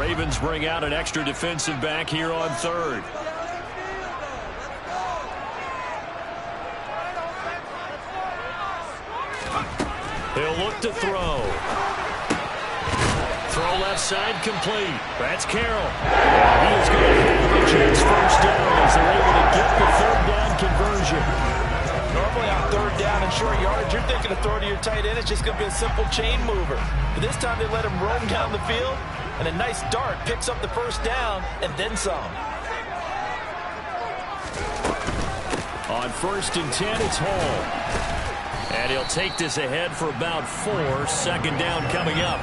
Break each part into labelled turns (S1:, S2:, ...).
S1: Ravens bring out an extra defensive back here on third. He'll look to throw. Throw left side complete. That's Carroll. He is going to have the Jets first down as they're able to get the third down conversion.
S2: Normally on third down and short yardage, you're thinking of throwing to your tight end. It's just going to be a simple chain mover. But this time they let him roam down the field, and a nice dart picks up the first down and then some.
S1: On 1st and 10, it's Hall. And he'll take this ahead for about 4. Second down coming up.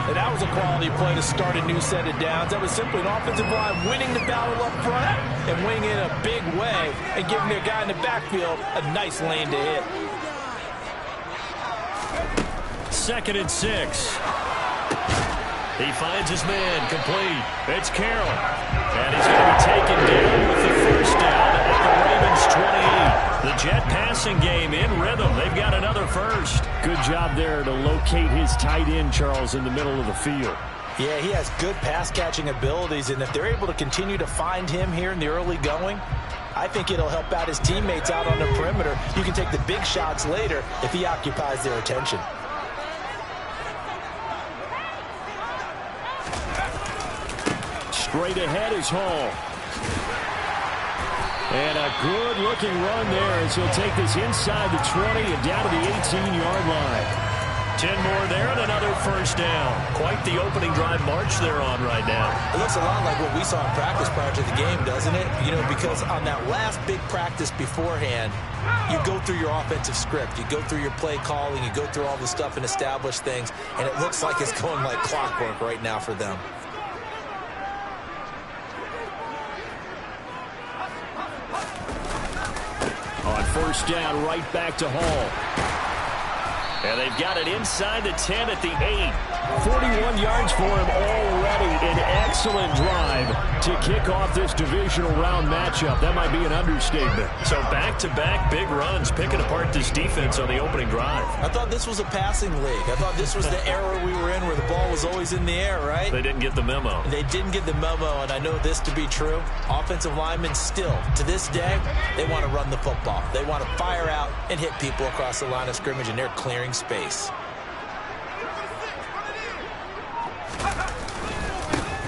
S2: And that was a quality play to start a new set of downs. That was simply an offensive line winning the battle up front and winning in a big way and giving their guy in the backfield a nice lane to hit.
S1: 2nd and 6. He finds his man complete. It's Carroll. And he's going to be taken down with the first down at the Ravens 28. The Jet passing game in rhythm. They've got another first.
S3: Good job there to locate his tight end, Charles, in the middle of the field.
S2: Yeah, he has good pass-catching abilities, and if they're able to continue to find him here in the early going, I think it'll help out his teammates out on the perimeter. You can take the big shots later if he occupies their attention.
S3: Straight ahead is Hall. And a good-looking run there as he'll take this inside the 20 and down to the 18-yard line.
S1: 10 more there and another first down. Quite the opening drive march they're on right now.
S2: It looks a lot like what we saw in practice prior to the game, doesn't it? You know, because on that last big practice beforehand, you go through your offensive script. You go through your play calling. You go through all the stuff and establish things. And it looks like it's going like clockwork right now for them.
S3: On 1st down, right back to Hall.
S1: And they've got it inside the 10 at the 8.
S3: 41 yards for him already. An excellent drive to kick off this divisional round matchup. That might be an understatement.
S1: So back-to-back big runs, picking apart this defense on the opening drive.
S2: I thought this was a passing league. I thought this was the era we were in where the ball was always in the air, right?
S1: They didn't get the memo.
S2: They didn't get the memo, and I know this to be true. Offensive linemen still, to this day, they want to run the football. They want to fire out and hit people across the line of scrimmage, and they're clearing space.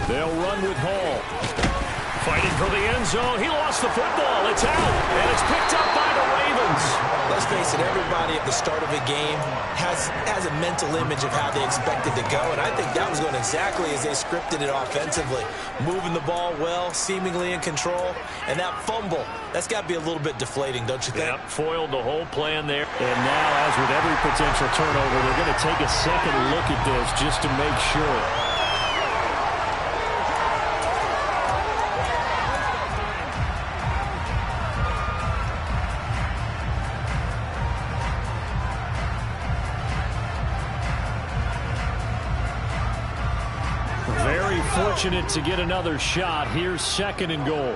S3: They'll run with Hall.
S1: Fighting for the end zone. He lost the football. It's out, and it's picked up by the Ravens.
S2: Let's face it, everybody at the start of a game has a mental image of how they expect it to go, and I think that was going exactly as they scripted it offensively. Moving the ball well, seemingly in control, and that fumble, that's got to be a little bit deflating, don't you think?
S1: Yep, foiled the whole plan there.
S3: And now, as with every potential turnover, they're going to take a second look at this just to make sure. Very fortunate to get another shot. Here's 2nd and goal.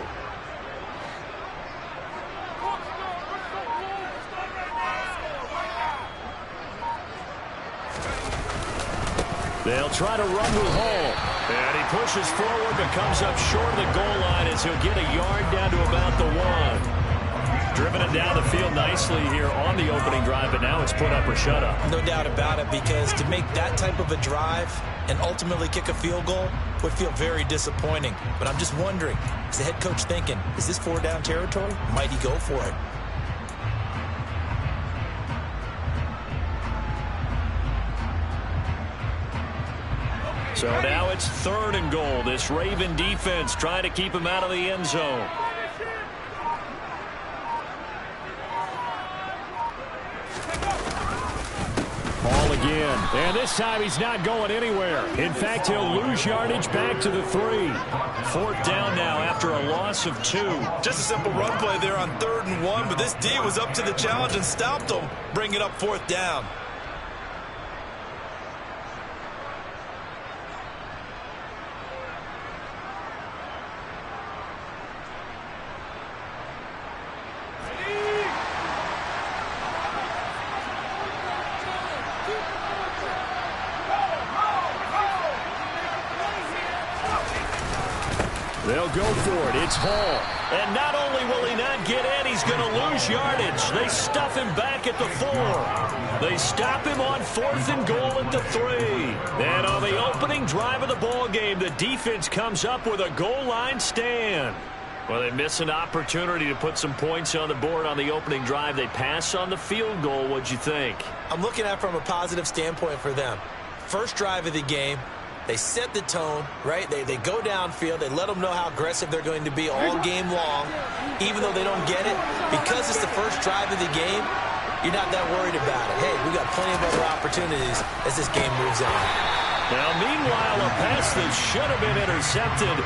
S3: They'll try to run with Hall.
S1: And he pushes forward but comes up short of the goal line as he'll get a yard down to about the 1. Driven it down the field nicely here on the opening drive, but now it's put up or shut up.
S2: No doubt about it, because to make that type of a drive and ultimately kick a field goal would feel very disappointing. But I'm just wondering, is the head coach thinking, is this 4-down territory? Might he go for it?
S1: So now it's 3rd and goal. This Raven defense trying to keep him out of the end zone.
S3: Ball again. And this time he's not going anywhere. In fact, he'll lose yardage back to the 3.
S1: 4th down now after a loss of 2.
S2: Just a simple run play there on 3rd and 1, but this D was up to the challenge and stopped him, bringing up 4th down.
S3: they'll go for it. It's Hall.
S1: And not only will he not get in, he's going to lose yardage. They stuff him back at the 4. They stop him on 4th and goal at the 3. And on the opening drive of the ball game, the defense comes up with a goal line stand. Well, they miss an opportunity to put some points on the board on the opening drive. They pass on the field goal. What'd you think?
S2: I'm looking at it from a positive standpoint for them. First drive of the game. They set the tone, right? They go downfield. They let them know how aggressive they're going to be all game long, even though they don't get it. Because it's the first drive of the game, you're not that worried about it. Hey, we got plenty of other opportunities as this game moves on.
S1: Now, meanwhile, a pass that should have been intercepted,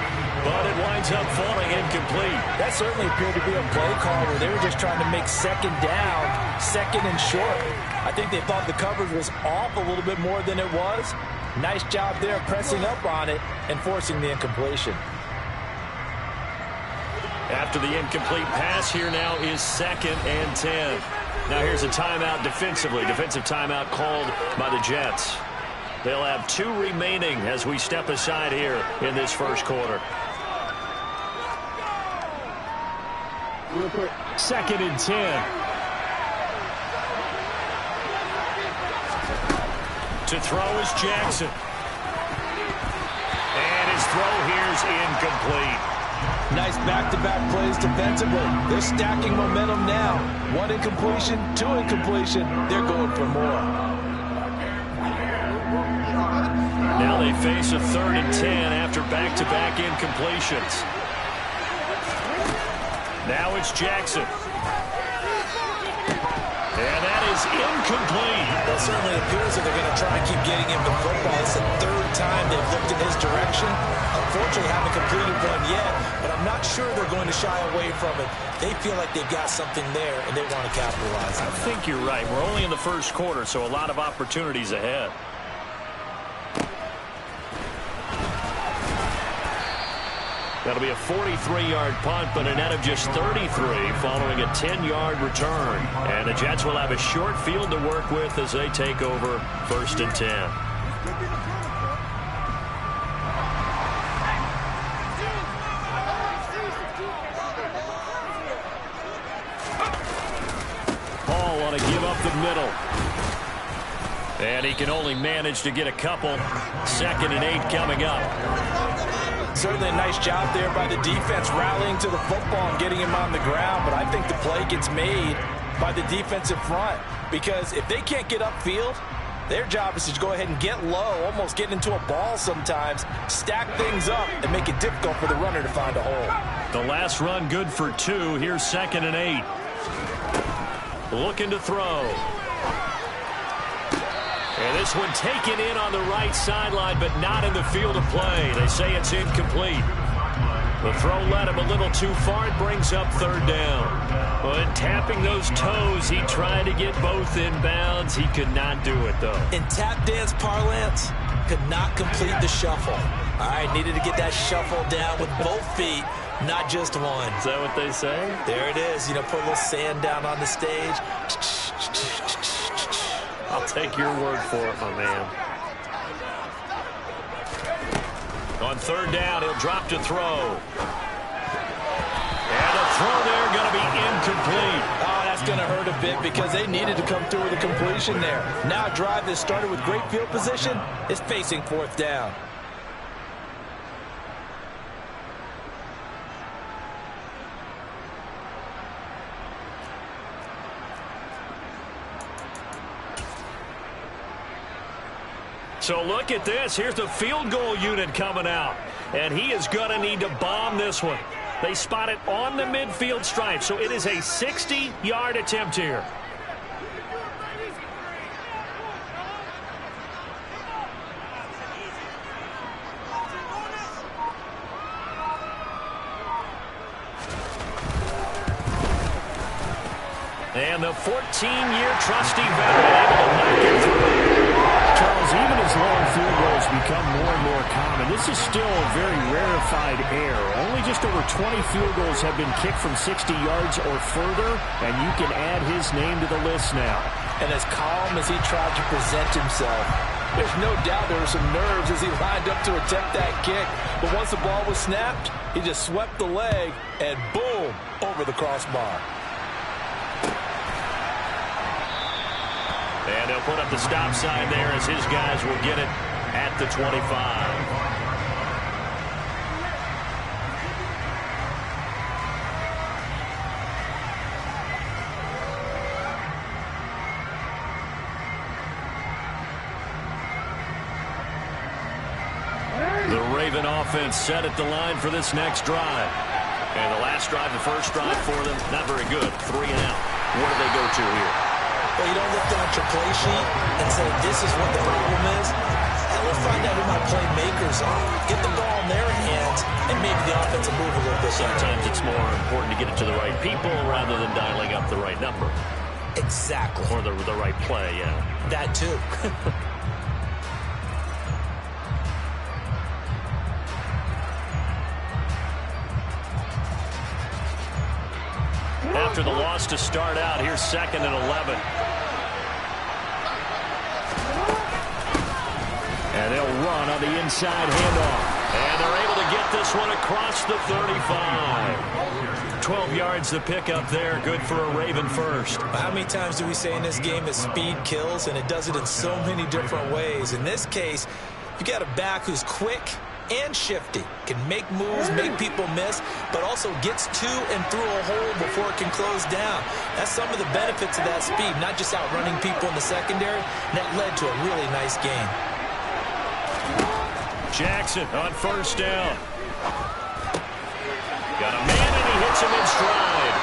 S1: but it winds up falling incomplete.
S4: That certainly appeared to be a play call where they were just trying to make second down, second and short. I think they thought the coverage was off a little bit more than it was. Nice job there pressing up on it and forcing the incompletion.
S1: After the incomplete pass, here now is 2nd and 10. Now here's a timeout defensively. Defensive timeout called by the Jets. They'll have 2 remaining as we step aside here in this first quarter.
S3: Real quick. 2nd and 10.
S1: To throw is Jackson. And his throw here's incomplete.
S4: Nice back-to-back plays defensively. They're stacking momentum now. 1 incompletion, 2 incompletion. They're going for more.
S1: Now they face a 3rd and 10 after back-to-back incompletions. Now it's Jackson. And that is incomplete.
S2: Well, certainly appears that they're going to try and keep getting him the football. It's the 3rd time they've looked in his direction. Unfortunately, haven't completed one yet, but I'm not sure they're going to shy away from it. They feel like they've got something there, and they want to capitalize on it.
S1: I think you're right. We're only in the first quarter, so a lot of opportunities ahead. That'll be a 43-yard punt, but a net of just 33 following a 10-yard return. And the Jets will have a short field to work with as they take over 1st and 10. Hall want to give up the middle. And he can only manage to get a couple. 2nd and 8 coming up.
S4: Certainly a nice job there by the defense rallying to the football and getting him on the ground, but I think the play gets made by the defensive front because if they can't get upfield, their job is to go ahead and get low, almost get into a ball sometimes, stack things up, and make it difficult for the runner to find a hole.
S1: The last run good for 2. Here's 2nd and 8. Looking to throw. And this one taken in on the right sideline, but not in the field of play. They say it's incomplete. The throw led him a little too far. It brings up 3rd down. But tapping those toes, he tried to get both in bounds. He could not do it, though.
S2: In tap dance parlance, could not complete the shuffle. All right, needed to get that shuffle down with both feet, not just one.
S1: Is that what they say?
S2: There it is. You know, put a little sand down on the stage.
S1: I'll take your word for it, my man. On 3rd down, he'll drop to throw. And a throw there going to be incomplete.
S4: Oh, that's going to hurt a bit because they needed to come through with a completion there. Now a drive that started with great field position is facing 4th down.
S1: So look at this. Here's the field goal unit coming out. And he is going to need to bomb this one. They spot it on the midfield stripe. So it is a 60-yard attempt here. And the 14-year trusty veteran able to knock it through.
S3: Charles, even as long field goals become more and more common, this is still a very rarefied air. Only just over 20 field goals have been kicked from 60 yards or further, and you can add his name to the list now.
S4: And as calm as he tried to present himself, There's no doubt there were some nerves as he lined up to attempt that kick. But once the ball was snapped, he just swept the leg and boom, over the crossbar.
S1: And he'll put up the stop sign there as his guys will get it at the 25. The Raven offense set at the line for this next drive. And the last drive, the first drive for them, not very good. 3 and out. Where do they go to here?
S2: Well, you don't look down at your play sheet and say, this is what the problem is. And we'll find out who my playmakers are. Get the ball in their hands, and maybe the offense will move a little bit.
S1: Sometimes it's more important to get it to the right people rather than dialing up the right number.
S2: Exactly.
S1: Or the right play, yeah.
S2: That too.
S1: After the loss to start out, here's 2nd and 11. And they'll run on the inside handoff. And they're able to get this one across the 35. 12 yards to pick up there. Good for a Raven first.
S2: How many times do we say in this game that speed kills, and it does it in so many different ways? In this case, you got a back who's quick and shifty, can make moves, make people miss, but also gets to and through a hole before it can close down. That's some of the benefits of that speed, not just outrunning people in the secondary. That led to a really nice game.
S1: Jackson on first down. Got a man, and he hits him in stride.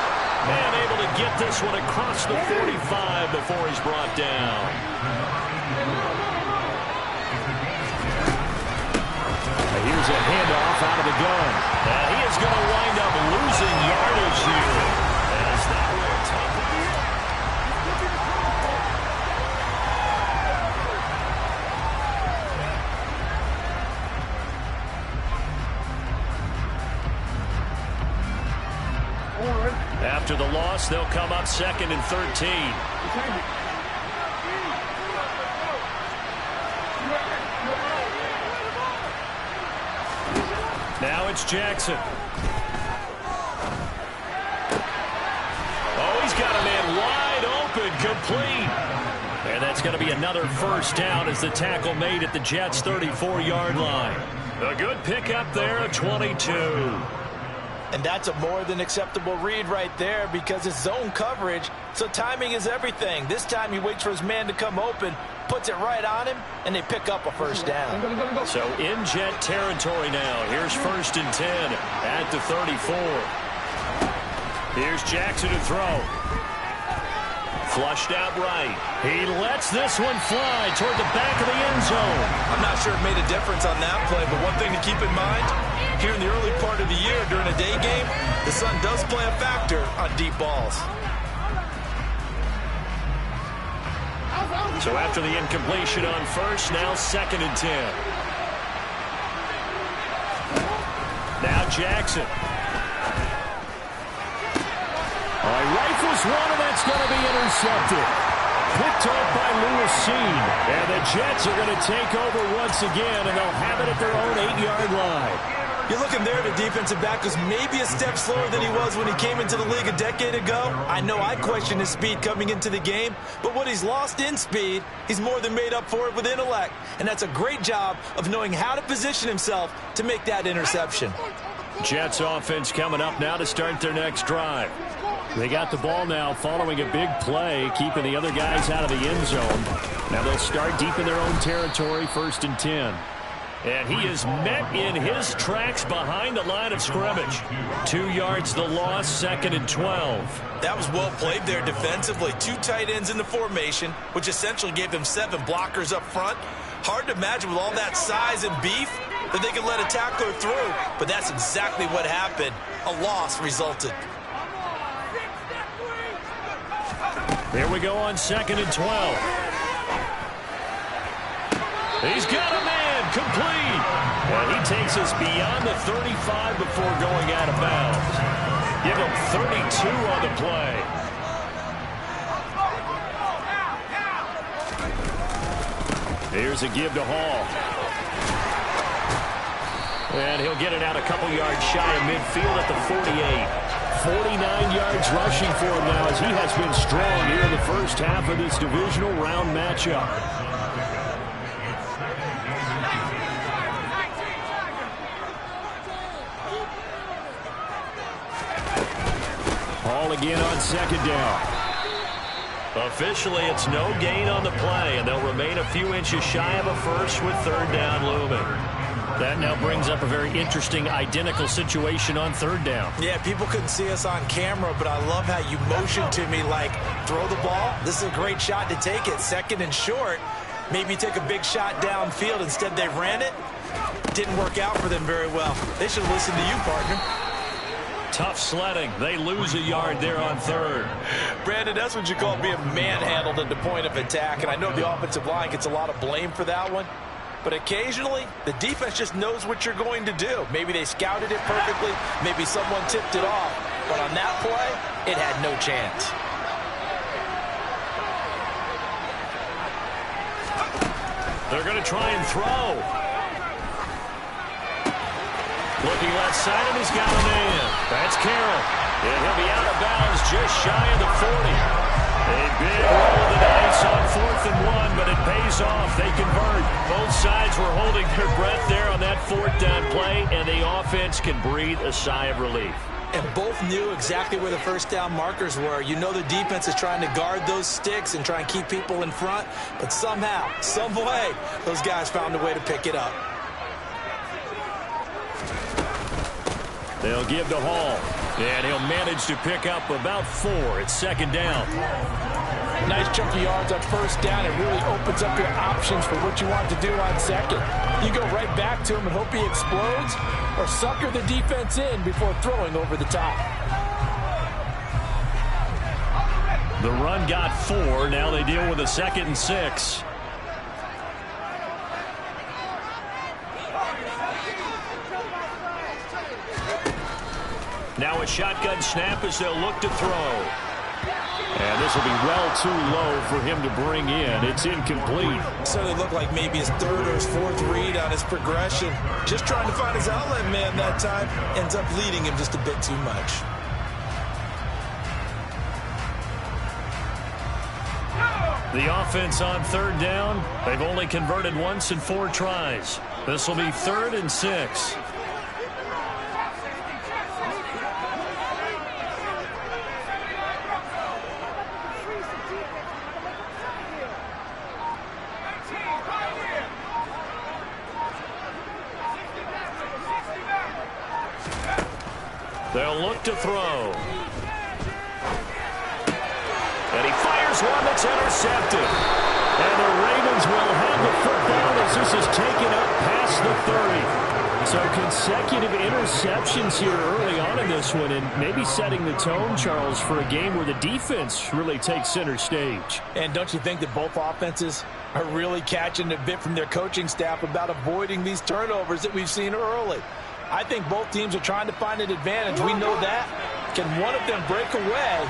S1: Man able to get this one across the 45 before he's brought down.
S3: Here's a handoff out of the gun.
S1: And he is going to wind up losing yardage here. As that will take it. After the loss, they'll come up 2nd and 13. Now it's Jackson. Oh, he's got a man wide open, complete. And that's going to be another first down as the tackle made at the Jets' 34-yard line. A good pickup there, a 22.
S4: And that's a more than acceptable read right there because it's zone coverage, so timing is everything. This time he waits for his man to come open, puts it right on him, and they pick up a first down.
S1: So in Jet territory now. Here's 1st and 10 at the 34. Here's Jackson to throw. Flushed out right. He lets this one fly toward the back of the end zone.
S2: I'm not sure it made a difference on that play, but one thing to keep in mind, here in the early part of the year during a day game, the sun does play a factor on deep balls.
S1: So after the incompletion on first, now 2nd and 10. Now Jackson. Rifles one, and that's going to be intercepted. Picked off by Lewis Seen. And the Jets are going to take over once again, and they'll have it at their own 8-yard line.
S2: You're looking there, the defensive back was maybe a step slower than he was when he came into the league a decade ago. I know I questioned his speed coming into the game, but what he's lost in speed, he's more than made up for it with intellect. And that's a great job of knowing how to position himself to make that interception.
S1: Jets offense coming up now to start their next drive. They got the ball now following a big play, keeping the other guys out of the end zone. Now they'll start deep in their own territory, 1st and 10. And he is met in his tracks behind the line of scrimmage. 2 yards the loss, 2nd and 12.
S2: That was well played there defensively. 2 tight ends in the formation, which essentially gave them 7 blockers up front. Hard to imagine with all that size and beef that they could let a tackler through, but that's exactly what happened. A loss resulted.
S1: Here we go on 2nd and 12. He's got a man, complete. And he takes us beyond the 35 before going out of bounds. Give him 32 on the play.
S3: Here's a give to Hall.
S1: And he'll get it out a couple yards shy of midfield at the 48.
S3: 49 yards rushing for him now as he has been strong here in the first half of this divisional round matchup. Hall again on second down.
S1: Officially, it's no gain on the play, and they'll remain a few inches shy of a first with third down looming.
S3: That now brings up a very interesting identical situation on third down.
S2: Yeah, people couldn't see us on camera, but I love how you motioned to me like, throw the ball. This is a great shot to take it. Second and short. Maybe take a big shot downfield. Instead, they ran it. Didn't work out for them very well. They should have listened to you, partner.
S1: Tough sledding. They lose a yard there on third.
S4: Brandon, that's what you call being manhandled at the point of attack. And I know the offensive line gets a lot of blame for that one. But occasionally, the defense just knows what you're going to do. Maybe they scouted it perfectly. Maybe someone tipped it off. But on that play, it had no chance.
S1: They're going to try and throw. Looking left side, and he's got a man. That's Carroll. And he'll be out of bounds just shy of the 40. A big roll of the dice on 4th and 1, but it pays off. They convert. Both sides were holding their breath there on that 4th down play, and the offense can breathe a sigh of relief.
S2: And both knew exactly where the first down markers were. You know the defense is trying to guard those sticks and try and keep people in front, but somehow, some way, those guys found a way to pick it up.
S1: They'll give to Hall, and he'll manage to pick up about 4. It's second down.
S4: Nice chunky yards on first down. It really opens up your options for what you want to do on second. You go right back to him and hope he explodes, or sucker the defense in before throwing over the top.
S1: The run got 4. Now they deal with a 2nd and 6. Now a shotgun snap as they'll look to throw.
S3: And this will be well too low for him to bring in. It's incomplete.
S2: Certainly looked like maybe his 3rd or his 4th read on his progression. Just trying to find his outlet man that time. Ends up leading him just a bit too much.
S1: The offense on third down. They've only converted once in 4 tries. This will be 3rd and 6. They'll look to throw. And he fires one that's intercepted. And the Ravens will have the football as this is taken up past the 30. So consecutive interceptions here early on in this one, and maybe setting the tone, Charles, for a game where the defense really takes center stage.
S4: And don't you think that both offenses are really catching a bit from their coaching staff about avoiding these turnovers that we've seen early? I think both teams are trying to find an advantage. We know that. Can one of them break away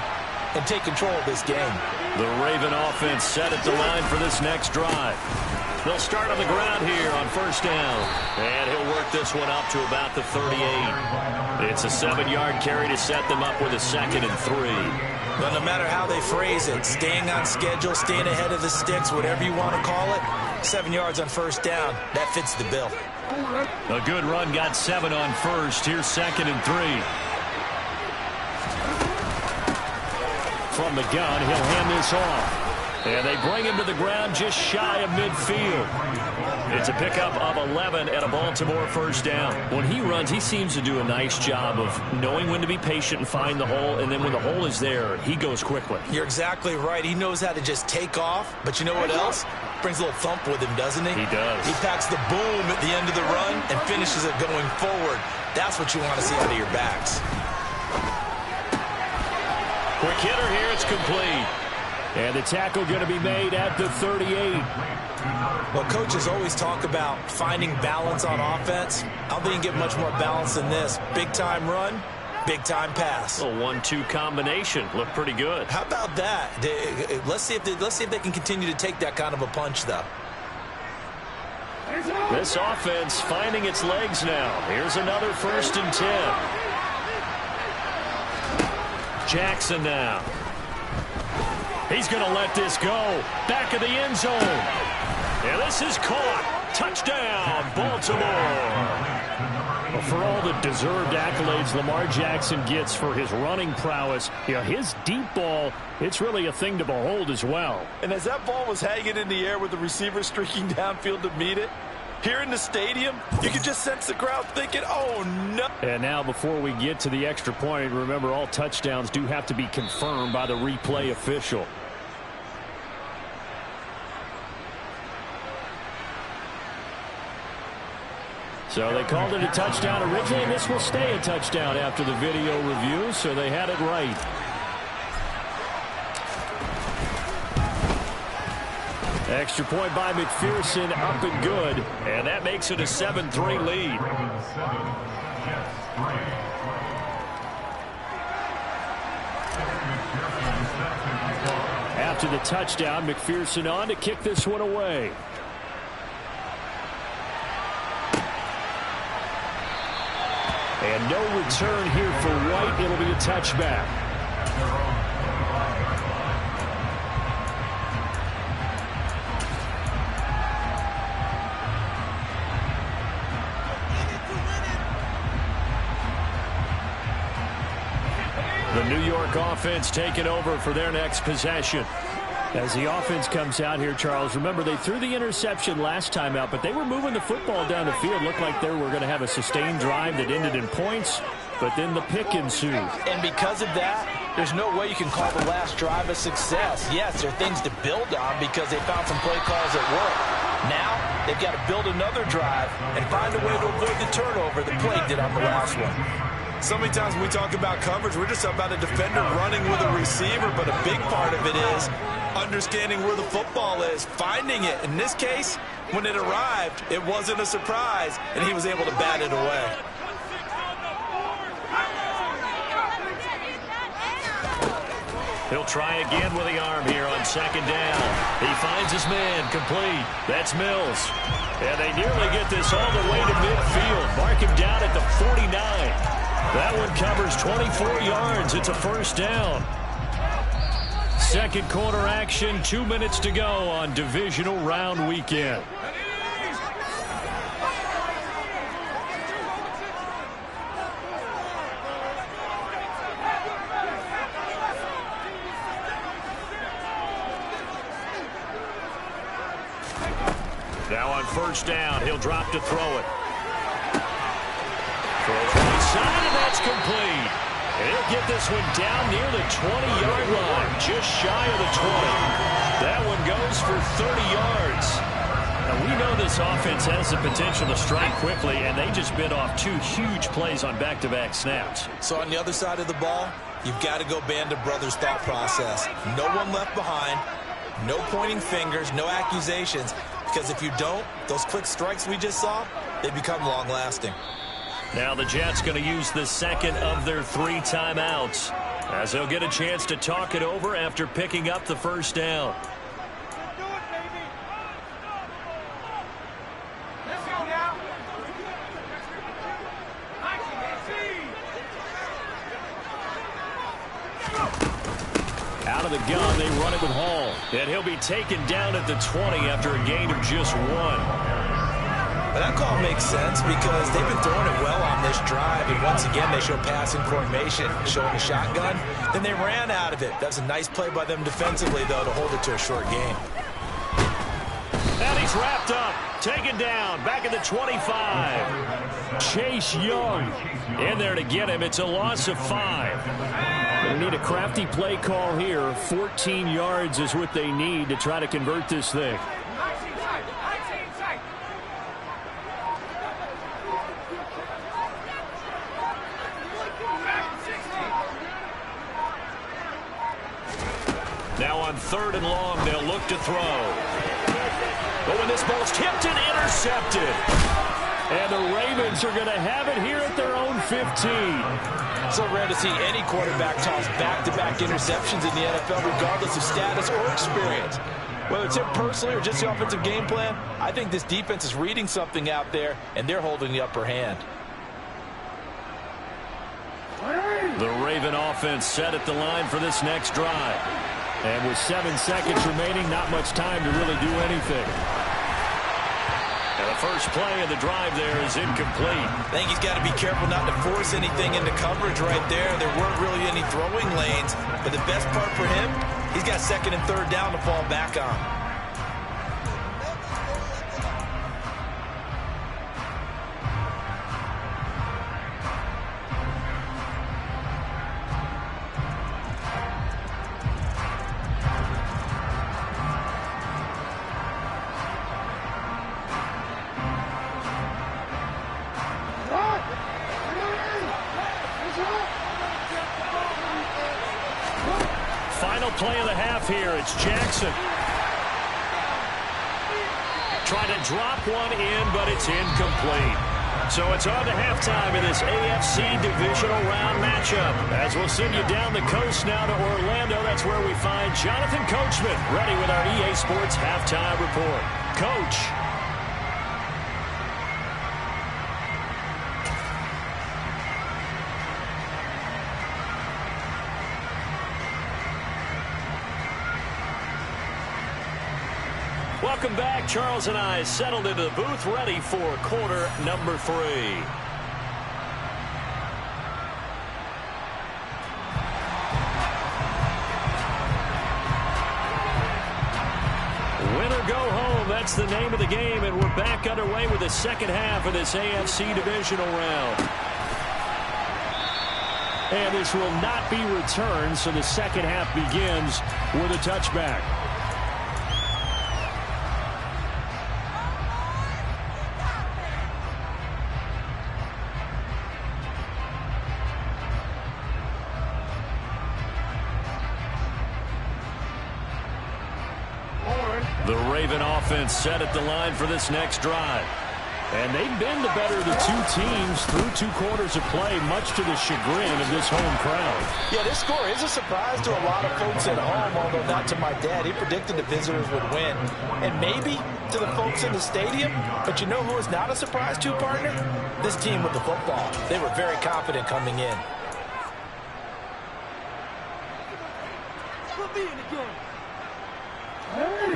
S4: and take control of this game?
S1: The Raven offense set at the line for this next drive. They'll start on the ground here on first down. And he'll work this one up to about the 38. It's a 7-yard carry to set them up with a 2nd and 3.
S2: But no matter how they phrase it, staying on schedule, staying ahead of the sticks, whatever you want to call it, 7 yards on first down, that fits the bill.
S1: A good run got 7 on first. Here's 2nd and 3. From the gun, he'll hand this off. And they bring him to the ground just shy of midfield. It's a pickup of 11 and a Baltimore first down. When he runs, he seems to do a nice job of knowing when to be patient and find the hole, and then when the hole is there, he goes quickly.
S2: You're exactly right. He knows how to just take off, but you know what else? Brings a little thump with him, doesn't he?
S1: He does.
S2: He packs the boom at the end of the run and finishes it going forward. That's what you want to see out of your backs.
S1: Quick hitter here, it's complete.
S3: And the tackle going to be made at the 38.
S2: Well, coaches always talk about finding balance on offense. I don't think you can get much more balance than this. Big-time run, big-time pass.
S1: A 1-2 combination. Looked pretty good.
S2: How about that? Let's see if they can continue to take that kind of a punch, though.
S1: This offense finding its legs now. Here's another 1st and 10. Jackson now. He's going to let this go. Back of the end zone. And this is caught. Touchdown, Baltimore. Well, for all the deserved accolades Lamar Jackson gets for his running prowess, his deep ball, it's really a thing to behold as well.
S4: And as that ball was hanging in the air with the receiver streaking downfield to meet it, here in the stadium, you can just sense the crowd thinking, oh, no.
S3: And now before we get to the extra point, remember all touchdowns do have to be confirmed by the replay official. So they called it a touchdown originally, and this will stay a touchdown after the video review, so they had it right. Extra point by McPherson, up and good.
S1: And that makes it a 7-3 lead.
S3: After the touchdown, McPherson on to kick this one away. And no return here for White. It'll be a touchback. The New York offense taking over for their next possession. As the offense comes out here, Charles, remember they threw the interception last time out, but they were moving the football down the field. Looked like they were going to have a sustained drive that ended in points, but then the pick ensued.
S4: And because of that, there's no way you can call the last drive a success. Yes, there are things to build on because they found some play calls that work. Now, they've got to build another drive and find a way to avoid the turnover the play did on the last one.
S2: So many times when we talk about coverage, we're just about a defender running with a receiver, but a big part of it is understanding where the football is, finding it. In this case, when it arrived, it wasn't a surprise, and he was able to bat it away.
S1: He'll try again with the arm here on 2nd down. He finds his man complete. That's Mills. And they nearly get this all the way to midfield. Mark him down at the 49. That one covers 24 yards. It's a 1st down. Second quarter action, 2 minutes to go on divisional round weekend. Now on 1st down, he'll drop to throw it. Throws right side, and that's complete. And he'll get this one down near the 20-yard line, just shy of the 20. That one goes for 30 yards. Now, we know this offense has the potential to strike quickly, and they just bit off 2 huge plays on back-to-back snaps.
S2: So on the other side of the ball, you've got to go Band of Brothers thought process. No one left behind, no pointing fingers, no accusations, because if you don't, those quick strikes we just saw, they become long-lasting.
S1: Now the Jets going to use the second of their 3 timeouts as they'll get a chance to talk it over after picking up the 1st down. Out of the gun, they run it with Hall. And he'll be taken down at the 20 after a gain of just 1.
S2: But that call makes sense because they've been throwing it well on this drive, and once again they show passing formation, showing a shotgun. Then they ran out of it. That's a nice play by them defensively, though, to hold it to a short gain.
S1: And he's wrapped up, taken down, back at the 25. Chase Young in there to get him. It's a loss of 5. They need a crafty play call here. 14 yards is what they need to try to convert this thing. Now on 3rd and long, they'll look to throw. But when this ball's tipped and intercepted. And the Ravens are going to have it here at their own 15.
S4: So rare to see any quarterback toss back-to-back interceptions in the NFL, regardless of status or experience. Whether it's him personally or just the offensive game plan, I think this defense is reading something out there, and they're holding the upper hand.
S3: The Raven offense set at the line for this next drive. And with 7 seconds remaining, not much time to really do anything. And the first play of the drive there is incomplete.
S2: I think he's got to be careful not to force anything into coverage right there. There weren't really any throwing lanes. But the best part for him, he's got 2nd and 3rd down to fall back on.
S3: Final play of the half here. It's Jackson. Trying to drop one in, but it's incomplete. So it's on to halftime in this AFC divisional round matchup. As we'll send you down the coast now to Orlando, that's where we find Jonathan Coachman ready with our EA Sports halftime report. Coach. Welcome back. Charles and I settled into the booth ready for quarter number 3. Win or go home, that's the name of the game, and we're back underway with the second half of this AFC divisional round. And this will not be returned, so the second half begins with a touchback. The Raven offense set at the line for this next drive. And they've been the better of the two teams through 2 quarters of play, much to the chagrin of this home crowd.
S4: Yeah, this score is a surprise to a lot of folks at home, although not to my dad. He predicted the visitors would win. And maybe to the folks in the stadium. But you know who is not a surprise to, partner? This team with the football. They were very confident coming in.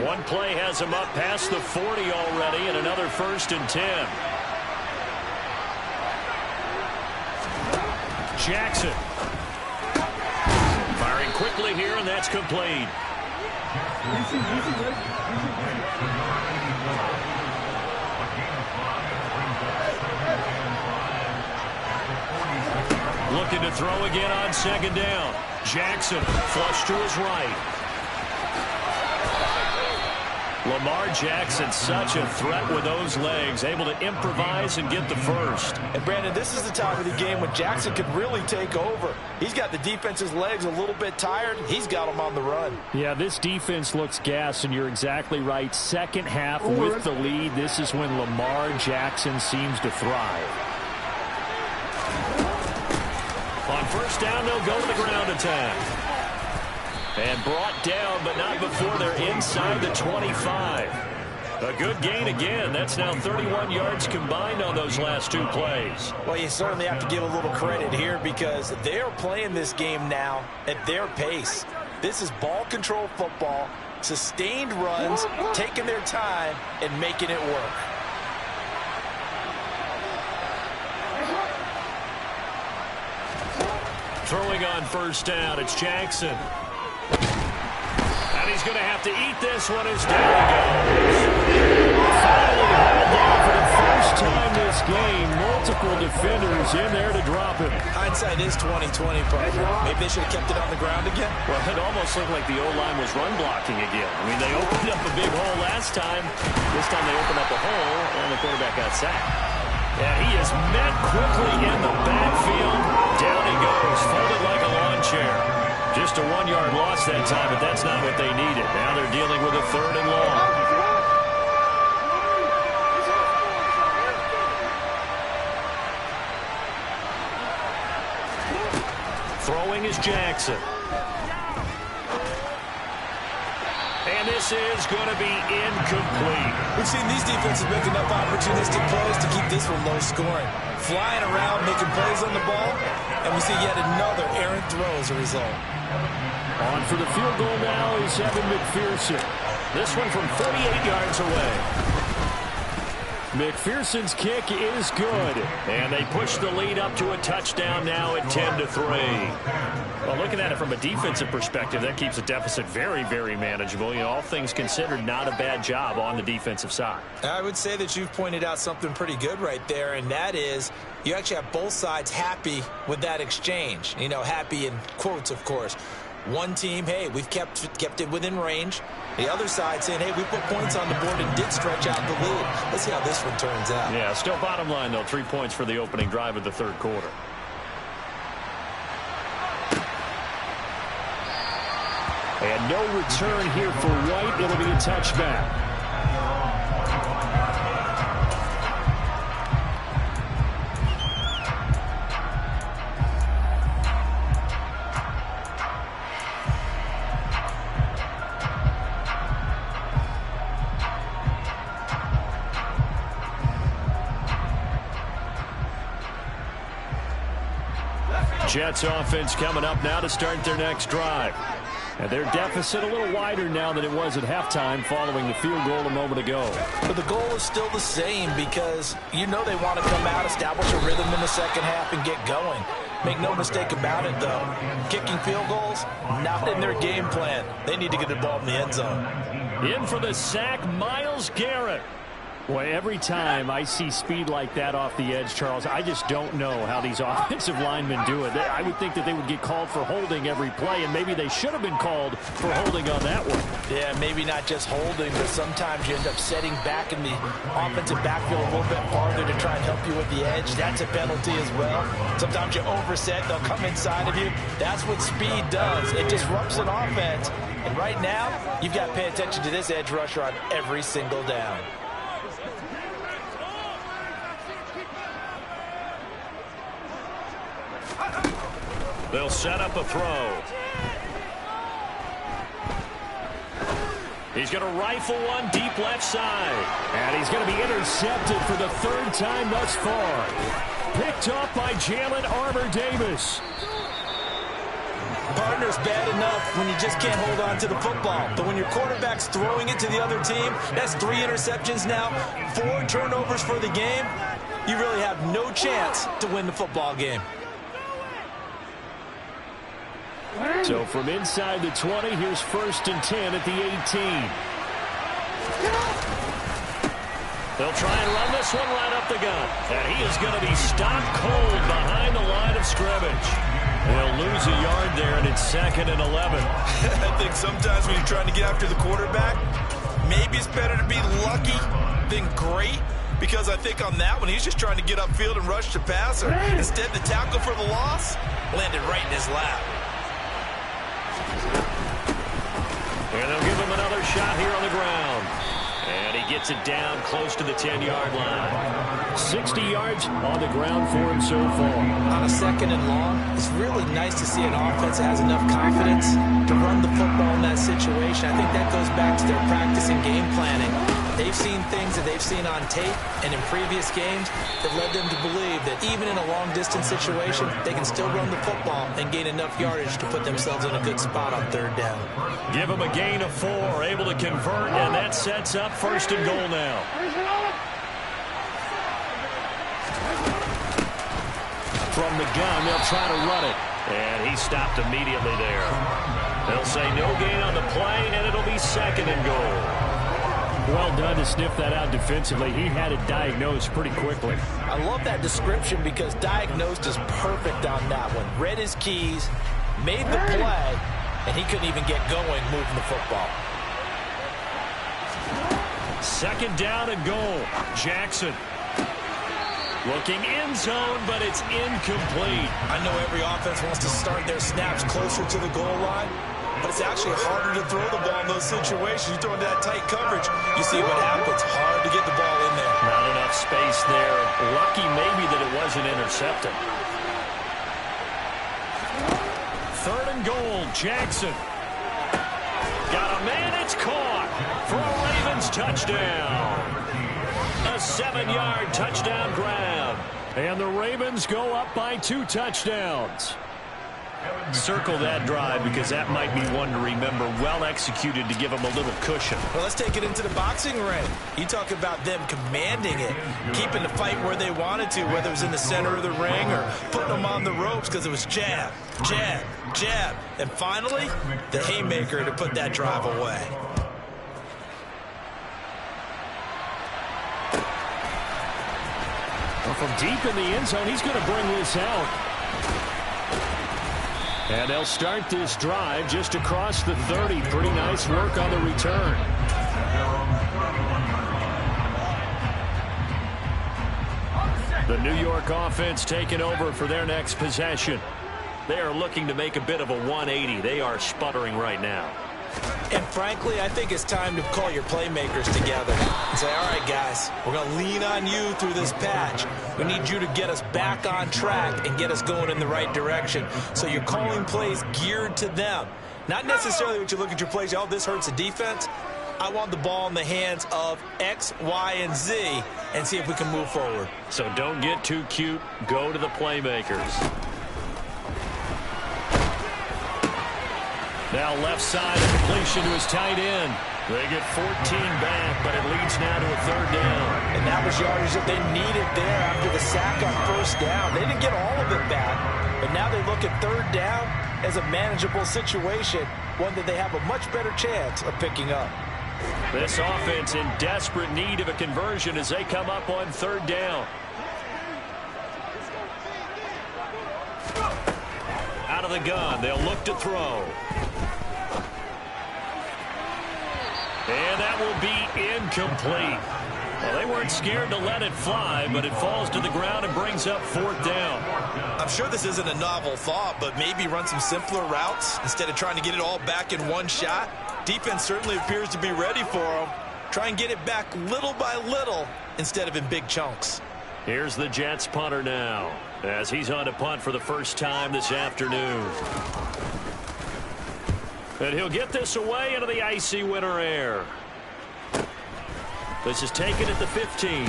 S3: One play has him up past the 40 already, and another 1st and 10. Jackson. Firing quickly here, and that's complete. Looking to throw again on 2nd down. Jackson flush to his right. Lamar Jackson, such a threat with those legs, able to improvise and get the first.
S4: And Brandon, this is the time of the game when Jackson could really take over. He's got the defense's legs a little bit tired. He's got them on the run.
S3: Yeah, this defense looks gassed, and you're exactly right. Second half with the lead, this is when Lamar Jackson seems to thrive. On 1st down, they'll go to the ground attack. And brought down, but not before they're inside the 25. A good gain again. That's now 31 yards combined on those last 2 plays.
S2: Well, you certainly have to give a little credit here because they are playing this game now at their pace. This is ball control football, sustained runs, taking their time, and making it work.
S3: Throwing on 1st down, it's Jackson. And he's going to have to eat this one as down he goes. Finally hauled down for the first time this game. Multiple defenders in there to drop him.
S2: Hindsight is 20/20, partner. Maybe they should have kept it on the ground again.
S3: Well, it almost looked like the O-line was run blocking again. I mean, they opened up a big hole last time. This time they opened up a hole, and the quarterback got sacked. And he is met quickly in the backfield. Down he goes, folded like a lawn chair. Just a 1-yard loss that time, but that's not what they needed. Now they're dealing with a 3rd and long. Throwing is Jackson. And this
S1: this is going to be incomplete.
S2: We've seen these defenses make enough opportunistic plays to keep this one low scoring. Flying around, making plays on the ball, and we see yet another errant throw as a result.
S3: On for the field goal now is Evan McPherson.
S1: This one from 48 yards away.
S3: McPherson's kick is good.
S1: And they push the lead up to a touchdown now at 10-3.
S3: Well, looking at it from a defensive perspective, that keeps the deficit very, very manageable. You know, all things considered, not a bad job on the defensive side.
S2: I would say that you've pointed out something pretty good right there, and that is you actually have both sides happy with that exchange. You know, happy in quotes, of course. One team, hey, we've kept it within range. The other side saying, hey, we put points on the board and did stretch out the lead. Let's see how this one turns out.
S3: Yeah, still bottom line, though, 3 points for the opening drive of the third quarter. And no return here for White. It'll be a touchback. Jets offense coming up now to start their next drive. And their deficit a little wider now than it was at halftime following the field goal a moment ago.
S2: But the goal is still the same because you know they want to come out, establish a rhythm in the second half, and get going. Make no mistake about it, though. Kicking field goals, not in their game plan. They need to get the ball in the end zone.
S3: In for the sack, Myles Garrett. Boy, every time I see speed like that off the edge, Charles, I just don't know how these offensive linemen do it. I would think that they would get called for holding every play, and maybe they should have been called for holding on that one.
S2: Yeah, maybe not just holding, but sometimes you end up setting back in the offensive backfield a little bit farther to try and help you with the edge. That's a penalty as well. Sometimes you overset, they'll come inside of you. That's what speed does. It disrupts an offense. And right now, you've got to pay attention to this edge rusher on every single down.
S1: They'll set up a throw. He's going to rifle one deep left side.
S3: And he's going to be intercepted for the third time thus far. Picked up by Jalen Armour-Davis.
S2: Partner's bad enough when you just can't hold on to the football. But when your quarterback's throwing it to the other team, that's 3 interceptions now, 4 turnovers for the game. You really have no chance to win the football game.
S3: So from inside the 20, here's 1st and 10 at the 18.
S1: They'll try and run this one right up the gut. And he is going to be stopped cold behind the line of scrimmage. They'll lose a yard there, and it's 2nd and 11.
S2: I think sometimes when you're trying to get after the quarterback, maybe it's better to be lucky than great. Because I think on that one, he's just trying to get upfield and rush the passer. Instead, the tackle for the loss landed right in his lap.
S1: And they'll give him another shot here on the ground. And he gets it down close to the 10-yard line.
S3: 60 yards on the ground for him so far.
S2: On a 2nd and long, it's really nice to see an offense that has enough confidence to run the football in that situation. I think that goes back to their practice and game planning. They've seen things that they've seen on tape and in previous games that led them to believe that even in a long-distance situation, they can still run the football and gain enough yardage to put themselves in a good spot on 3rd down.
S1: Give them a gain of 4, able to convert, and that sets up 1st and goal now.
S3: From the gun, they'll try to run it.
S1: And he stopped immediately there. They'll say no gain on the play, and it'll be 2nd and goal.
S3: Well done to sniff that out defensively. He had it diagnosed pretty quickly.
S2: I love that description because diagnosed is perfect on that one. Read his keys, made the play, and he couldn't even get going moving the football.
S1: 2nd down and goal. Jackson looking end zone, but it's incomplete.
S2: I know every offense wants to start their snaps closer to the goal line, but it's actually harder to throw the ball in those situations. You throw into that tight coverage, you see what happens. Hard to get the ball in there.
S1: Not enough space there. Lucky maybe that it wasn't intercepted. 3rd and goal, Jackson. got a man. It's caught for a Ravens touchdown. A 7-yard touchdown grab.
S3: And the Ravens go up by 2 touchdowns.
S1: Circle that drive because that might be one to remember. Well executed to give them a little cushion.
S2: Well, let's take it into the boxing ring. You talk about them commanding it, keeping the fight where they wanted to, whether it was in the center of the ring or putting them on the ropes because it was jab, jab, jab. And finally, the haymaker to put that drive away.
S3: Well, from deep in the end zone, he's going to bring this out. And they'll start this drive just across the 30. Pretty nice work on the return. The New York offense taking over for their next possession.
S1: They are looking to make a bit of a 180. They are sputtering right now.
S2: And frankly, I think it's time to call your playmakers together and say, all right, guys, we're going to lean on you through this patch. We need you to get us back on track and get us going in the right direction. So you're calling plays geared to them. Not necessarily what you look at your plays, oh, this hurts the defense. I want the ball in the hands of X, Y, and Z and see if we can move forward.
S1: So don't get too cute. Go to the playmakers.
S3: Now left side, a completion to his tight end. They get 14 back, but it leads now to a 3rd down.
S2: And that was yardage that they needed there after the sack on 1st down. They didn't get all of it back, but now they look at 3rd down as a manageable situation, one that they have a much better chance of picking up.
S1: This offense in desperate need of a conversion as they come up on 3rd down. Out of the gun, they'll look to throw. And that will be incomplete. Well, they weren't scared to let it fly, but it falls to the ground and brings up 4th down.
S2: I'm sure this isn't a novel thought, but maybe run some simpler routes instead of trying to get it all back in one shot. Defense certainly appears to be ready for them. Try and get it back little by little instead of in big chunks.
S1: Here's the Jets punter now as he's on to punt for the first time this afternoon. And he'll get this away into the icy winter air. This is taken at the 15.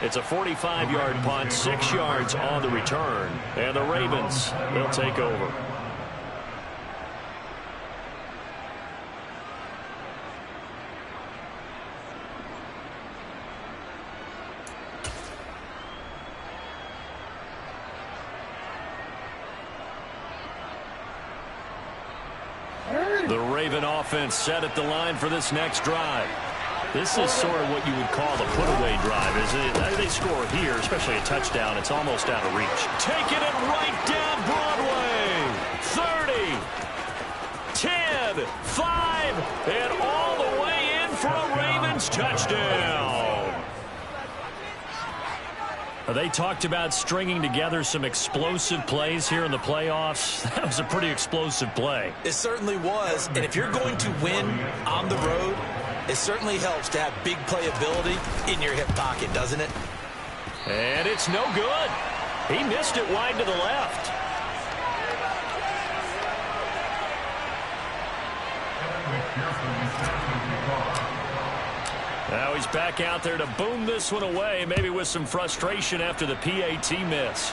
S1: It's a 45-yard punt, 6 yards on the return. And the Ravens, they'll take over. The Raven offense set at the line for this next drive. This is sort of what you would call the put-away drive, isn't it? They score here, especially a touchdown. It's almost out of reach. Taking it right down Broadway. 30, 10, 5, and all the way in for a Ravens touchdown. They talked about stringing together some explosive plays here in the playoffs. That was a pretty explosive play.
S2: It certainly was, and if you're going to win on the road, it certainly helps to have big playability in your hip pocket, doesn't it?
S1: And it's no good. He missed it wide to the left. Now he's back out there to boom this one away, maybe with some frustration after the PAT miss.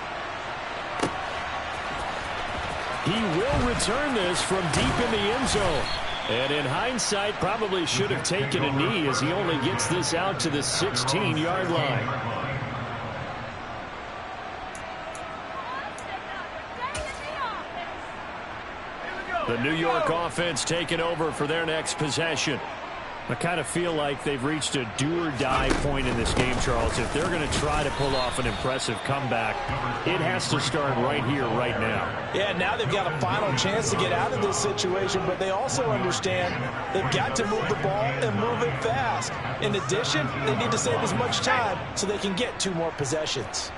S3: He will return this from deep in the end zone. And in hindsight, probably should have taken a knee as he only gets this out to the 16-yard line. The New York offense taking over for their next possession. I kind of feel like they've reached a do-or-die point in this game, Charles. If they're going to try to pull off an impressive comeback, it has to start right here, right now.
S2: Yeah, now they've got a final chance to get out of this situation, but they also understand they've got to move the ball and move it fast. In addition, they need to save as much time so they can get 2 more possessions.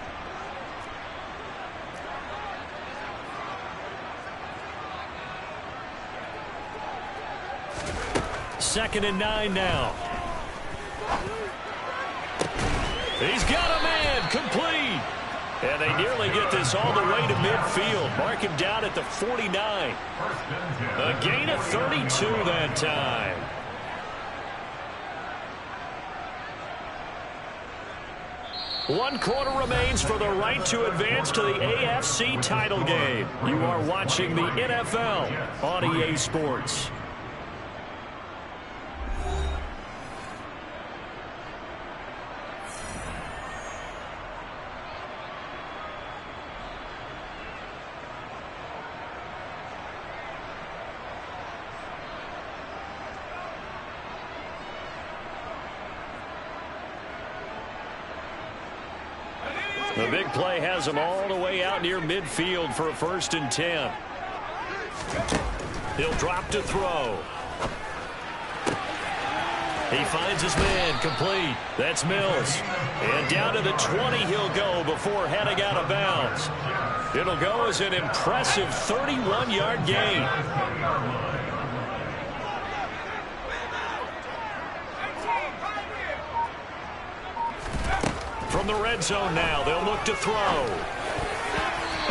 S3: Second and 9 now. He's got a man complete.
S1: And they nearly get this all the way to midfield. Mark him down at the 49. A gain of 32 that time. One quarter remains for the right to advance to the AFC title game. You are watching the NFL on EA Sports. The big play has him all the way out near midfield for a 1st and 10. He'll drop to throw. He finds his man complete. That's Mills. And down to the 20 he'll go before heading out of bounds. It'll go as an impressive 31-yard gain. From the red zone now, they'll look to throw.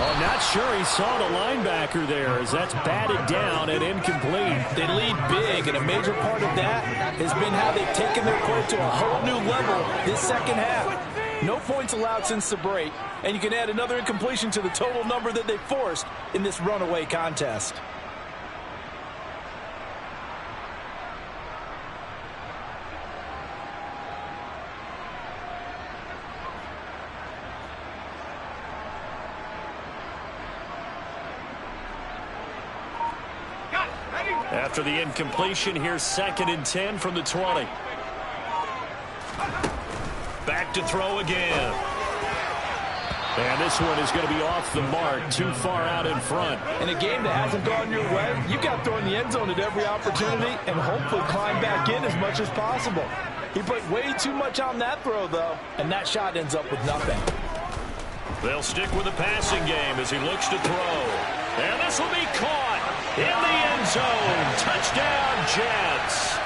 S1: Oh, not sure he saw the linebacker there as that's batted down and incomplete.
S4: They lead big, and a major part of that has been how they've taken their play to a whole new level this second half. No points allowed since the break, and you can add another incompletion to the total number that they forced in this runaway contest.
S1: After the incompletion, here's 2nd and 10 from the 20. Back to throw again. And this one is going to be off the mark, too far out in front.
S4: In a game that hasn't gone your way, you've got to throw in the end zone at every opportunity and hopefully climb back in as much as possible. He put way too much on that throw, though, and that shot ends up with nothing.
S1: They'll stick with the passing game as he looks to throw. And this will be caught in the end zone. Touchdown, Jets.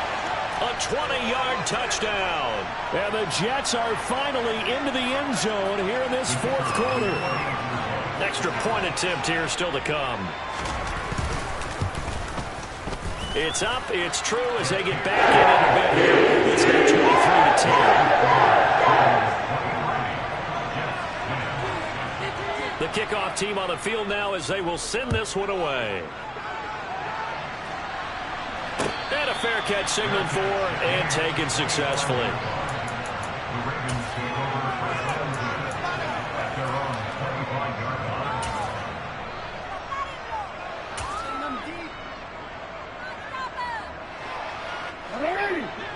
S1: A 20-yard touchdown.
S3: And the Jets are finally into the end zone here in this 4th quarter.
S1: Extra point attempt here still to come. It's up, it's true as they get back in a bit here. It's now 23-10. The kickoff team on the field now as they will send this one away. And a fair catch signaled for and taken successfully.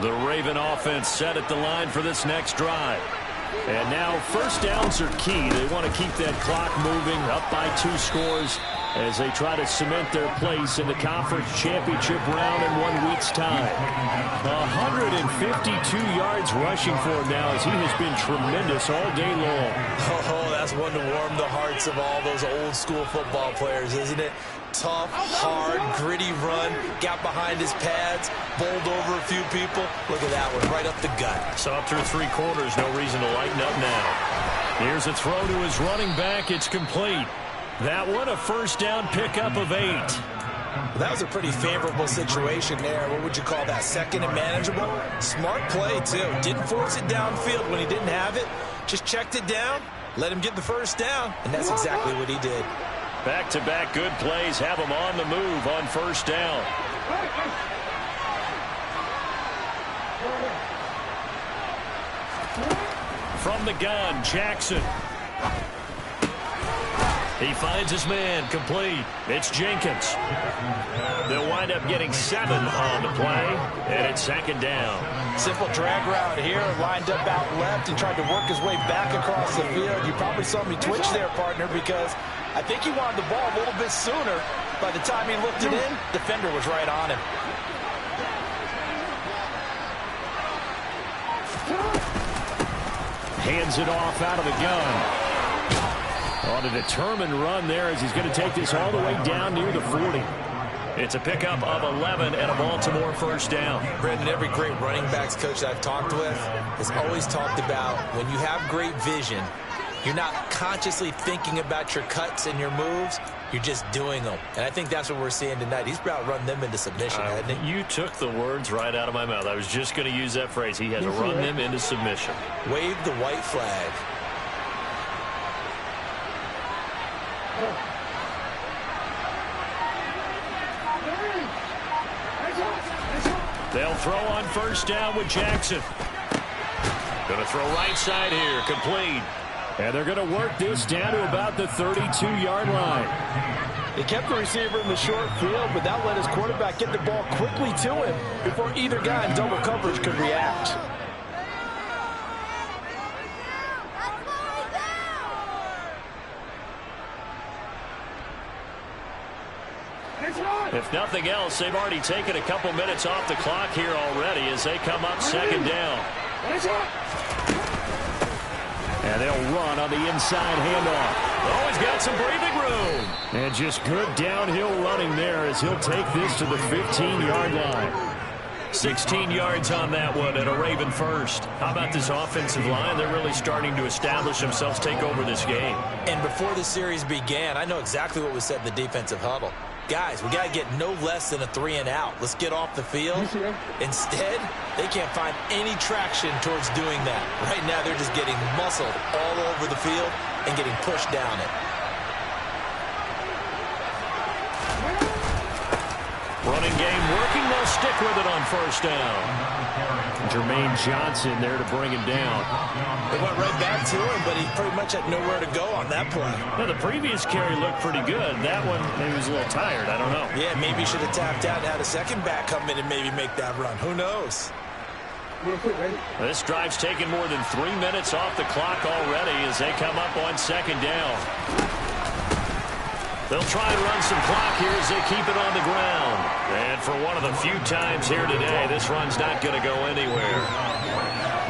S1: The Raven offense set at the line for this next drive. And now 1st downs are key. They want to keep that clock moving up by 2 scores as they try to cement their place in the conference championship round in 1 week's time. 152 yards rushing for him now as he has been tremendous all day long.
S2: Oh, that's one to warm the hearts of all those old school football players, isn't it? Tough, hard, gritty run, got behind his pads, bowled over a few people. Look at that one, right up the gut.
S1: So up through 3 quarters, no reason to lighten up now. Here's a throw to his running back. It's complete. That one, a 1st down pickup of 8.
S2: That was a pretty favorable situation there. What would you call that? 2nd and manageable? Smart play, too. Didn't force it downfield when he didn't have it. Just checked it down, let him get the 1st down, and that's exactly what he did.
S1: Back-to-back good plays have him on the move on 1st down. From the gun, Jackson. He finds his man complete. It's Jenkins. They'll wind up getting 7 on the play, and it's 2nd down.
S4: Simple drag route here, lined up out left and tried to work his way back across the field. You probably saw me twitch there, partner, because I think he wanted the ball a little bit sooner. By the time he looked it in, defender was right on him.
S3: Hands it off out of the gun. On a determined run there as he's going to take this all the way down near the 40.
S1: It's a pickup of 11 and a Baltimore 1st down.
S2: Brendan, every great running backs coach that I've talked with has always talked about when you have great vision, You're not consciously thinking about your cuts and your moves. You're just doing them. And I think that's what we're seeing tonight. He's outrun them into submission, hasn't he?
S1: You took the words right out of my mouth. I was just going to use that phrase. He has run them into submission.
S2: Wave the white flag.
S1: They'll throw on first down with Jackson. Going to throw right side here, complete. And they're going to work this down to about the 32-yard line.
S4: They kept the receiver in the short field, but that let his quarterback get the ball quickly to him before either guy in double coverage could react.
S1: If nothing else, they've already taken a couple minutes off the clock here already as they come up second down. And they'll run on the inside handoff. Oh, he's got some breathing room. And just good downhill running there as he'll take this to the 15-yard line. 16 yards on that one and a Raven first. How about this offensive line? They're really starting to establish themselves, take over this game.
S2: And before the series began, I know exactly what was said in the defensive huddle. Guys, we got to get no less than a 3-and-out. Let's get off the field. Instead, they can't find any traction towards doing that. Right now, they're just getting muscled all over the field and getting pushed down it.
S1: Running game working. They'll stick with it on first down. Jermaine Johnson there to bring him down.
S2: They went right back to him, but he pretty much had nowhere to go on that play.
S1: Now, the previous carry looked pretty good. That one, maybe he was a little tired. I don't know.
S2: Yeah, maybe he should have tapped out and had a second back come in and maybe make that run. Who knows?
S1: This drive's taken more than 3 minutes off the clock already as they come up on second down. They'll try and run some clock here as they keep it on the ground. And for one of the few times here today, this run's not going to go anywhere.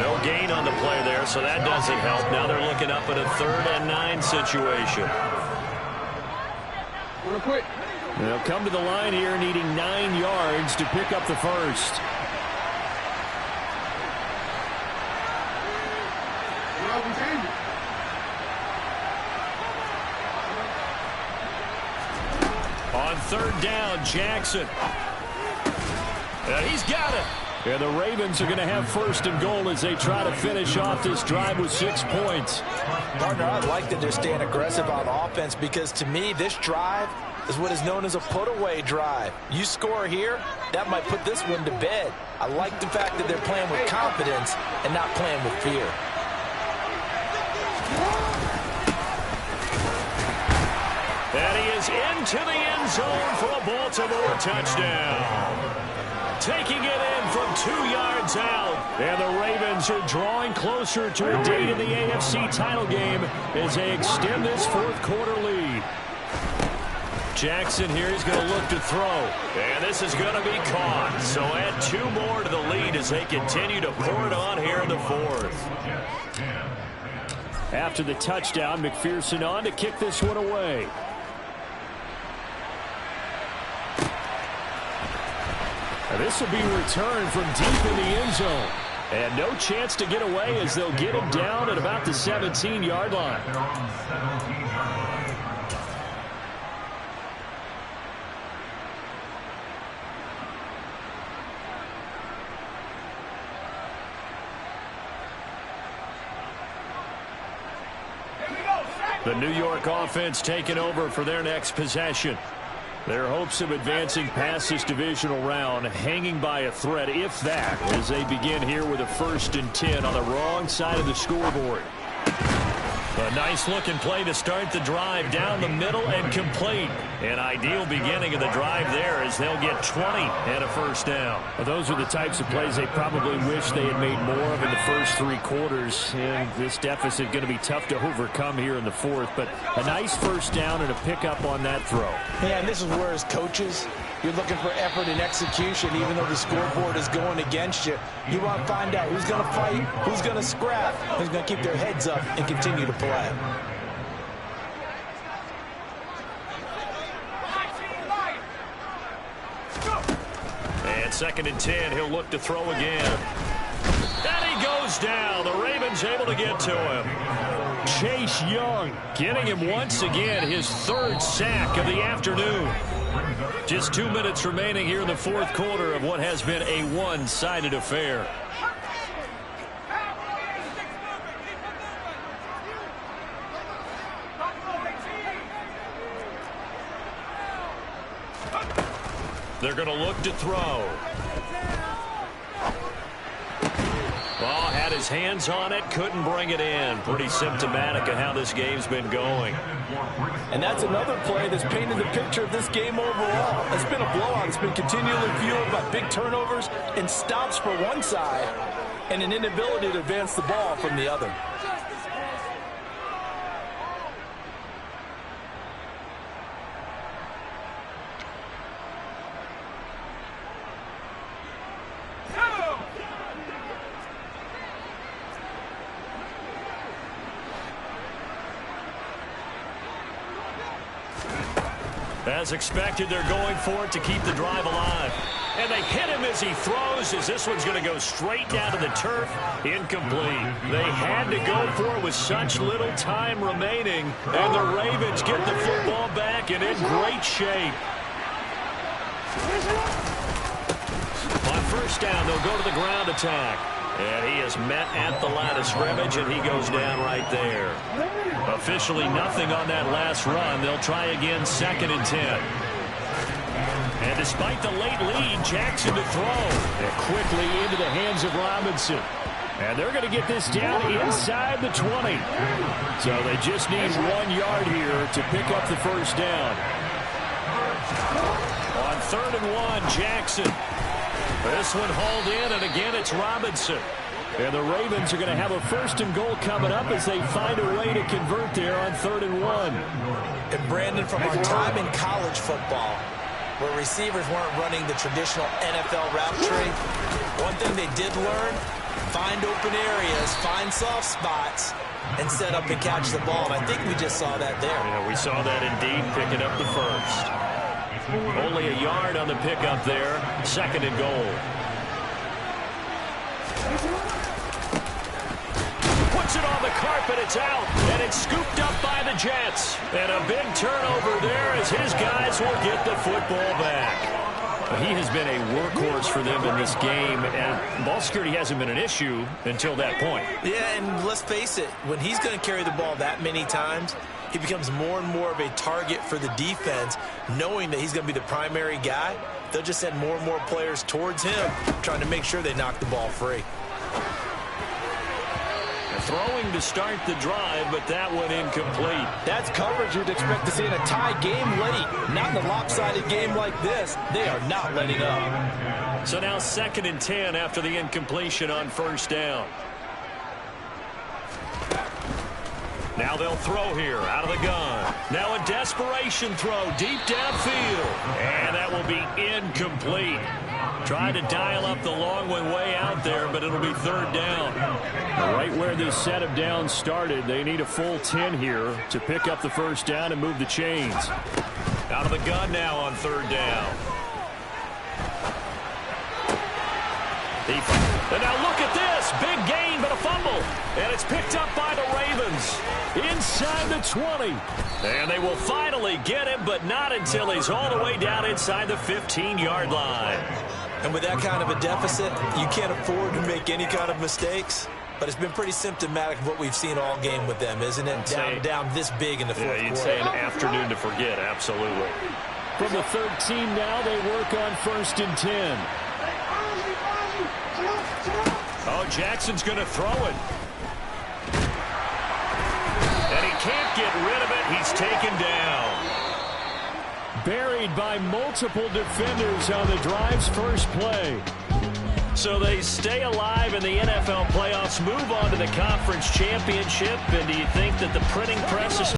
S1: No gain on the play there, so that doesn't help. Now they're looking up at a 3rd and 9 situation. They'll come to the line here needing 9 yards to pick up the first. On 3rd down, Jackson. He's got it. And the Ravens are going to have 1st and goal as they try to finish off this drive with 6 points.
S2: Partner, I like that they're staying aggressive on offense because to me, this drive is what is known as a put-away drive. You score here, that might put this one to bed. I like the fact that they're playing with confidence and not playing with fear.
S1: And he is into the end zone for a Baltimore touchdown. Taking it in from 2 yards out. And the Ravens are drawing closer to a date in the AFC title game as they extend this 4th quarter lead. Jackson here is going to look to throw. And this is going to be caught. So add 2 more to the lead as they continue to pour it on here in the 4th. After the touchdown, McPherson on to kick this one away. And this will be returned from deep in the end zone. And no chance to get away as they'll get him down at about the 17-yard line. The New York offense taking over for their next possession. Their hopes of advancing past this divisional round hanging by a thread, if that, as they begin here with a 1st and 10 on the wrong side of the scoreboard. A nice-looking play to start the drive down the middle and complete. An ideal beginning of the drive there as they'll get 20 and a 1st down. Well, those are the types of plays they probably wish they had made more of in the first 3 quarters. And this deficit going to be tough to overcome here in the 4th. But a nice 1st down and a pickup on that throw.
S2: Yeah, and this is where as coaches, you're looking for effort and execution, even though the scoreboard is going against you. You want to find out who's going to fight, who's going to scrap, who's going to keep their heads up and continue to play.
S1: And 2nd and 10, he'll look to throw again. And he goes down. The Ravens able to get to him.
S3: Chase Young getting him once again his third sack of the afternoon. Just 2 minutes remaining here in the fourth quarter of what has been a one-sided affair. They're going to look to throw. Ball had his hands on it, couldn't bring it in. Pretty symptomatic of how this game's been going.
S4: And that's another play that's painted the picture of this game overall. It's been a blowout. It's been continually fueled by big turnovers and stops for one side and an inability to advance the ball from the other.
S3: As expected, they're going for it to keep the drive alive. And they hit him as he throws, as this one's going to go straight down to the turf. Incomplete. They had to go for it with such little time remaining. And the Ravens get the football back and in great shape. On first down, they'll go to the ground attack. And he is met at the line of scrimmage, and he goes down right there. Officially nothing on that last run. They'll try again, 2nd and 10. And despite the late lead, Jackson to throw. And quickly into the hands of Robinson. And they're going to get this down inside the 20. So they just need 1 yard here to pick up the first down. On 3rd and 1, Jackson. This one hauled in, and again it's Robinson. And the Ravens are going to have a 1st and goal coming up as they find a way to convert there on 3rd and 1.
S2: And Brandon, from our time in college football, where receivers weren't running the traditional NFL route tree, one thing they did learn, find open areas, find soft spots, and set up and catch the ball. And I think we just saw that there.
S3: Yeah, we saw that indeed, picking up the first. Only a yard on the pickup there. 2nd and goal. Puts it on the carpet. It's out. And it's scooped up by the Jets. And a big turnover there as his guys will get the football back. He has been a workhorse for them in this game, and ball security hasn't been an issue until that point.
S2: Yeah, and let's face it, when he's going to carry the ball that many times, he becomes more and more of a target for the defense, knowing that he's going to be the primary guy. They'll just send more and more players towards him, trying to make sure they knock the ball free.
S3: Throwing to start the drive, but that one incomplete.
S4: That's coverage you'd expect to see in a tie game late. Not in a lopsided game like this. They are not letting up.
S3: So now 2nd and 10 after the incompletion on 1st down. Now they'll throw here out of the gun. Now a desperation throw deep downfield. And that will be incomplete. Tried to dial up the long one way out there, but it'll be 3rd down. Right where this set of downs started, they need a full 10 here to pick up the first down and move the chains. Out of the gun now on 3rd down. And now look at this. Big gain, but a fumble. And it's picked up by the Ravens. Inside the 20. And they will finally get him, but not until he's all the way down inside the 15-yard line.
S2: And with that kind of a deficit, you can't afford to make any kind of mistakes. But it's been pretty symptomatic of what we've seen all game with them, isn't it? Down this big in the fourth quarter.
S3: You'd say an afternoon to forget, absolutely. From the 13 now, they work on 1st and 10. Oh, Jackson's going to throw it. And he can't get rid of it. He's taken down. Buried by multiple defenders on the drive's first play. So they stay alive in the NFL playoffs, move on to the conference championship. And do you think that the printing press is